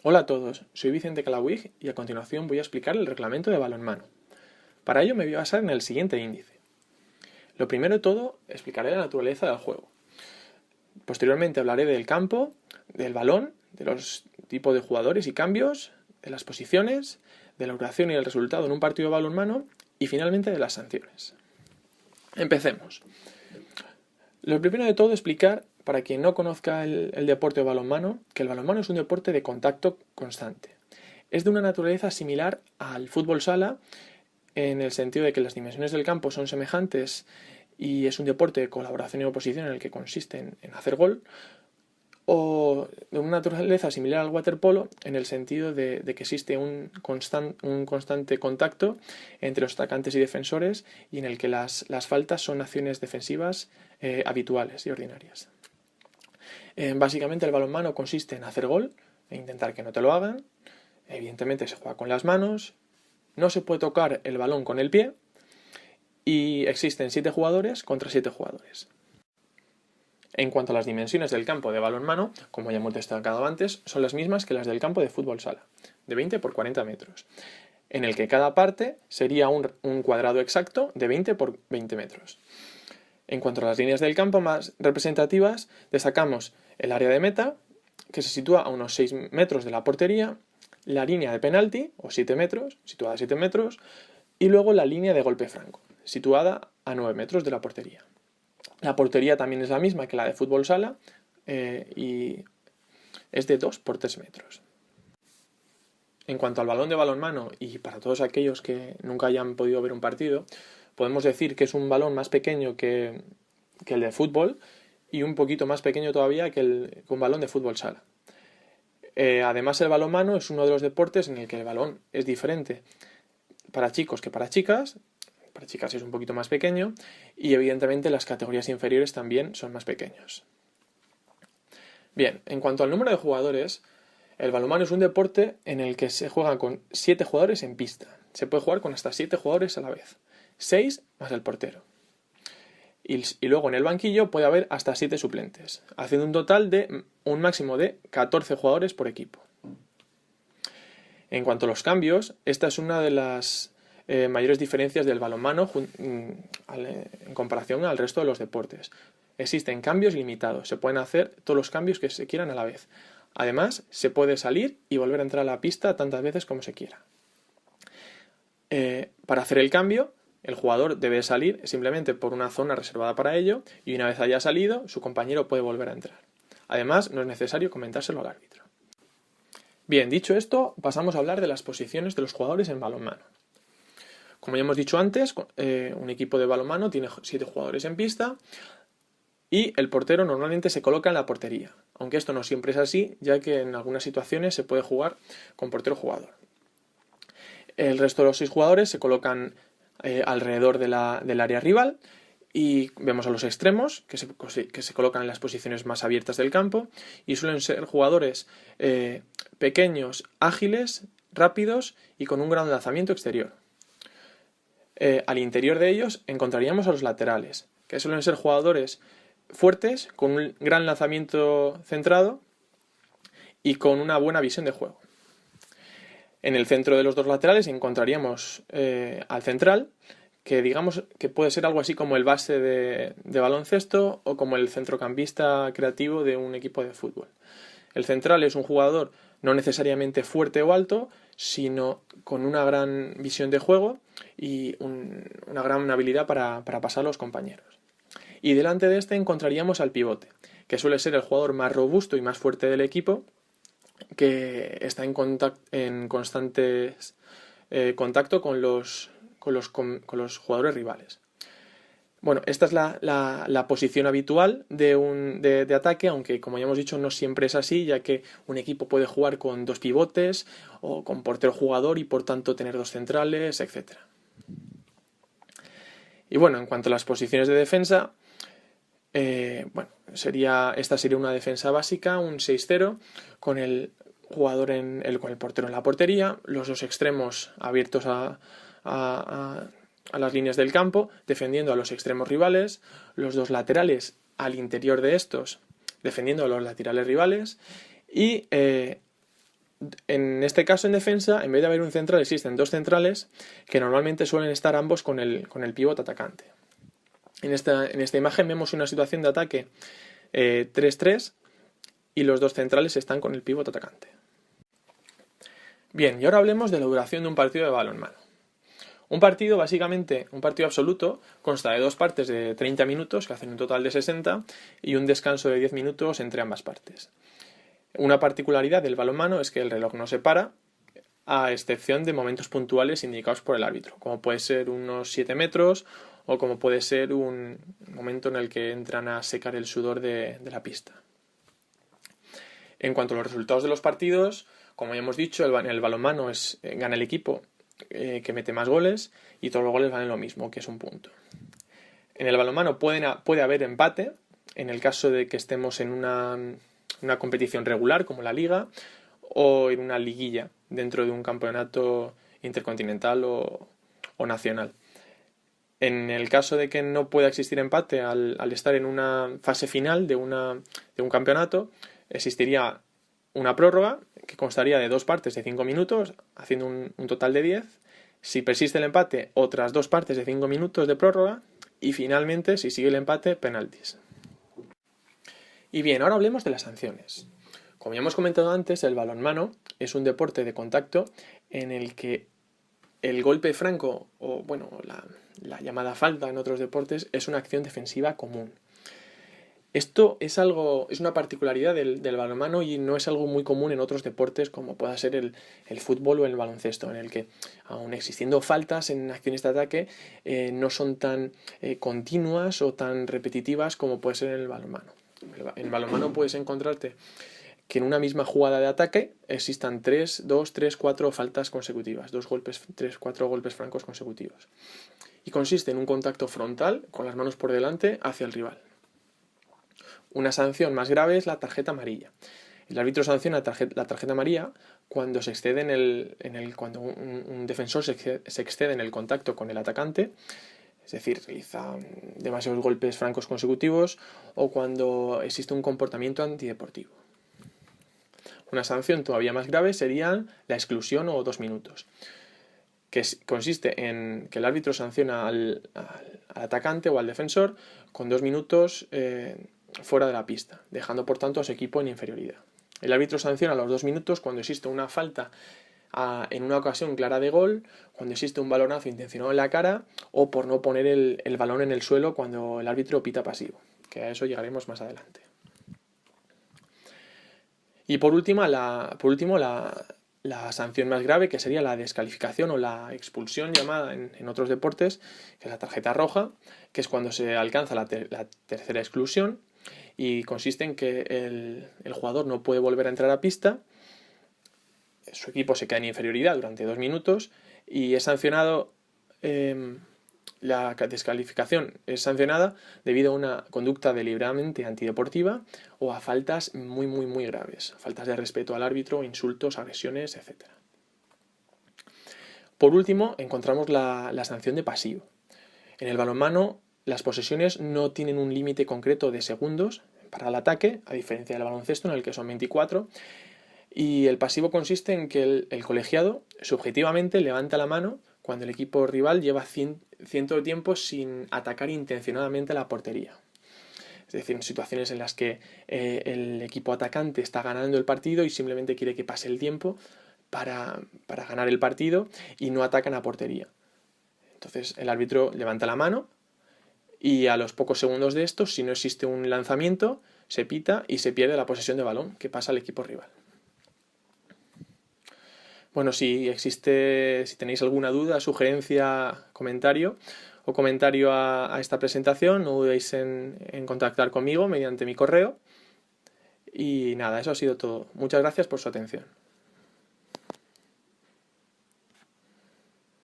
Hola a todos, soy Vicente Calawig y a continuación voy a explicar el reglamento de balonmano. Para ello me voy a basar en el siguiente índice. Lo primero de todo, explicaré la naturaleza del juego. Posteriormente hablaré del campo, del balón, de los tipos de jugadores y cambios, de las posiciones, de la duración y el resultado en un partido de balonmano y finalmente de las sanciones. Empecemos. Lo primero de todo, explicar, para quien no conozca el deporte de balonmano, que el balonmano es un deporte de contacto constante. Es de una naturaleza similar al fútbol sala, en el sentido de que las dimensiones del campo son semejantes y es un deporte de colaboración y oposición en el que consiste en hacer gol, o de una naturaleza similar al waterpolo en el sentido de que existe un constante contacto entre los atacantes y defensores y en el que las faltas son acciones defensivas habituales y ordinarias. Básicamente el balonmano consiste en hacer gol e intentar que no te lo hagan. Evidentemente se juega con las manos, no se puede tocar el balón con el pie y existen 7 jugadores contra 7 jugadores. En cuanto a las dimensiones del campo de balonmano, como ya hemos destacado antes, son las mismas que las del campo de fútbol sala, de 20 por 40 metros, en el que cada parte sería un cuadrado exacto de 20 por 20 metros. En cuanto a las líneas del campo más representativas, destacamos el área de meta, que se sitúa a unos 6 metros de la portería, la línea de penalti, o 7 metros, situada a 7 metros, y luego la línea de golpe franco, situada a 9 metros de la portería. La portería también es la misma que la de fútbol sala y es de 2 por 3 metros. En cuanto al balón de balonmano, y para todos aquellos que nunca hayan podido ver un partido, podemos decir que es un balón más pequeño que el de fútbol y un poquito más pequeño todavía que un balón de fútbol sala. Además, el balonmano es uno de los deportes en el que el balón es diferente para chicos que para chicas. Para chicas es un poquito más pequeño y evidentemente las categorías inferiores también son más pequeños. Bien, en cuanto al número de jugadores, el balonmano es un deporte en el que se juega con 7 jugadores en pista. Se puede jugar con hasta 7 jugadores a la vez, 6 más el portero. Y luego en el banquillo puede haber hasta 7 suplentes, haciendo un total de un máximo de 14 jugadores por equipo. En cuanto a los cambios, esta es una de las mayores diferencias del balonmano en comparación al resto de los deportes. Existen cambios limitados, se pueden hacer todos los cambios que se quieran a la vez. Además, se puede salir y volver a entrar a la pista tantas veces como se quiera. Para hacer el cambio, el jugador debe salir simplemente por una zona reservada para ello y una vez haya salido, su compañero puede volver a entrar. Además, no es necesario comentárselo al árbitro. Bien, dicho esto, pasamos a hablar de las posiciones de los jugadores en balonmano. Como ya hemos dicho antes, un equipo de balonmano tiene 7 jugadores en pista y el portero normalmente se coloca en la portería, aunque esto no siempre es así, ya que en algunas situaciones se puede jugar con portero-jugador. El resto de los 6 jugadores se colocan alrededor del área rival y vemos a los extremos que se colocan en las posiciones más abiertas del campo y suelen ser jugadores pequeños, ágiles, rápidos y con un gran lanzamiento exterior. Al interior de ellos encontraríamos a los laterales, que suelen ser jugadores fuertes, con un gran lanzamiento centrado y con una buena visión de juego. En el centro de los dos laterales encontraríamos al central, que digamos que puede ser algo así como el base de baloncesto o como el centrocampista creativo de un equipo de fútbol. El central es un jugador no necesariamente fuerte o alto, sino con una gran visión de juego y una gran habilidad para pasar a los compañeros. Y delante de este encontraríamos al pivote, que suele ser el jugador más robusto y más fuerte del equipo, que está en constante contacto con los jugadores rivales. Bueno, esta es la posición habitual de ataque, aunque como ya hemos dicho no siempre es así, ya que un equipo puede jugar con 2 pivotes o con portero jugador y por tanto tener 2 centrales, etc. Y bueno, en cuanto a las posiciones de defensa, esta sería una defensa básica, un 6-0, con el jugador con el portero en la portería, los 2 extremos abiertos a las líneas del campo, defendiendo a los extremos rivales, los 2 laterales al interior de estos, defendiendo a los laterales rivales, y En este caso, en defensa, en vez de haber un central, existen dos centrales que normalmente suelen estar ambos con el pívot atacante. En esta imagen vemos una situación de ataque 3-3 y los dos centrales están con el pívot atacante. Bien, y ahora hablemos de la duración de un partido de balonmano. Un partido, básicamente, un partido absoluto, consta de dos partes de 30 minutos, que hacen un total de 60, y un descanso de 10 minutos entre ambas partes. Una particularidad del balonmano es que el reloj no se para, a excepción de momentos puntuales indicados por el árbitro, como puede ser unos 7 metros o como puede ser un momento en el que entran a secar el sudor de la pista. En cuanto a los resultados de los partidos, como ya hemos dicho, en el balonmano gana el equipo que mete más goles y todos los goles valen lo mismo, que es un punto. En el balonmano puede haber empate en el caso de que estemos en una competición regular como la liga o en una liguilla dentro de un campeonato intercontinental o nacional. En el caso de que no pueda existir empate al estar en una fase final de un campeonato, existiría una prórroga que constaría de dos partes de 5 minutos, haciendo un total de 10. Si persiste el empate, otras dos partes de 5 minutos de prórroga y finalmente, si sigue el empate, penaltis. Y bien, ahora hablemos de las sanciones. Como ya hemos comentado antes, el balonmano es un deporte de contacto en el que el golpe franco, o bueno, la llamada falta en otros deportes, es una acción defensiva común. Esto es una particularidad del balonmano y no es algo muy común en otros deportes como pueda ser el fútbol o el baloncesto, en el que, aun existiendo faltas en acciones de ataque, no son tan continuas o tan repetitivas como puede ser en el balonmano. En el balonmano puedes encontrarte que en una misma jugada de ataque existan 2, 3, 4 faltas consecutivas, 3, 4 golpes francos consecutivos. Y consiste en un contacto frontal con las manos por delante hacia el rival. Una sanción más grave es la tarjeta amarilla. El árbitro sanciona la tarjeta amarilla cuando se excede cuando un defensor se excede en el contacto con el atacante, es decir, realiza demasiados golpes francos consecutivos o cuando existe un comportamiento antideportivo. Una sanción todavía más grave sería la exclusión o 2 minutos, que consiste en que el árbitro sanciona al atacante o al defensor con 2 minutos fuera de la pista, dejando por tanto a su equipo en inferioridad. El árbitro sanciona a los 2 minutos cuando existe una falta en una ocasión clara de gol, cuando existe un balonazo intencionado en la cara o por no poner el balón en el suelo cuando el árbitro pita pasivo, que a eso llegaremos más adelante. Y por último, la sanción más grave, que sería la descalificación o la expulsión llamada en otros deportes, que es la tarjeta roja, que es cuando se alcanza la tercera exclusión y consiste en que el jugador no puede volver a entrar a pista, su equipo se queda en inferioridad durante 2 minutos y es sancionado. La descalificación es sancionada debido a una conducta deliberadamente antideportiva o a faltas muy, muy, muy graves, faltas de respeto al árbitro, insultos, agresiones, etc. Por último, encontramos la sanción de pasivo. En el balonmano, las posesiones no tienen un límite concreto de segundos para el ataque, a diferencia del baloncesto, en el que son 24, y el pasivo consiste en que el colegiado subjetivamente levanta la mano cuando el equipo rival lleva cierto tiempo sin atacar intencionadamente la portería. Es decir, en situaciones en las que el equipo atacante está ganando el partido y simplemente quiere que pase el tiempo para ganar el partido y no atacan a portería. Entonces el árbitro levanta la mano y a los pocos segundos de esto, si no existe un lanzamiento, se pita y se pierde la posesión de balón que pasa al equipo rival. Bueno, si tenéis alguna duda, sugerencia, comentario a esta presentación, no dudéis en contactar conmigo mediante mi correo. Y nada, eso ha sido todo. Muchas gracias por su atención.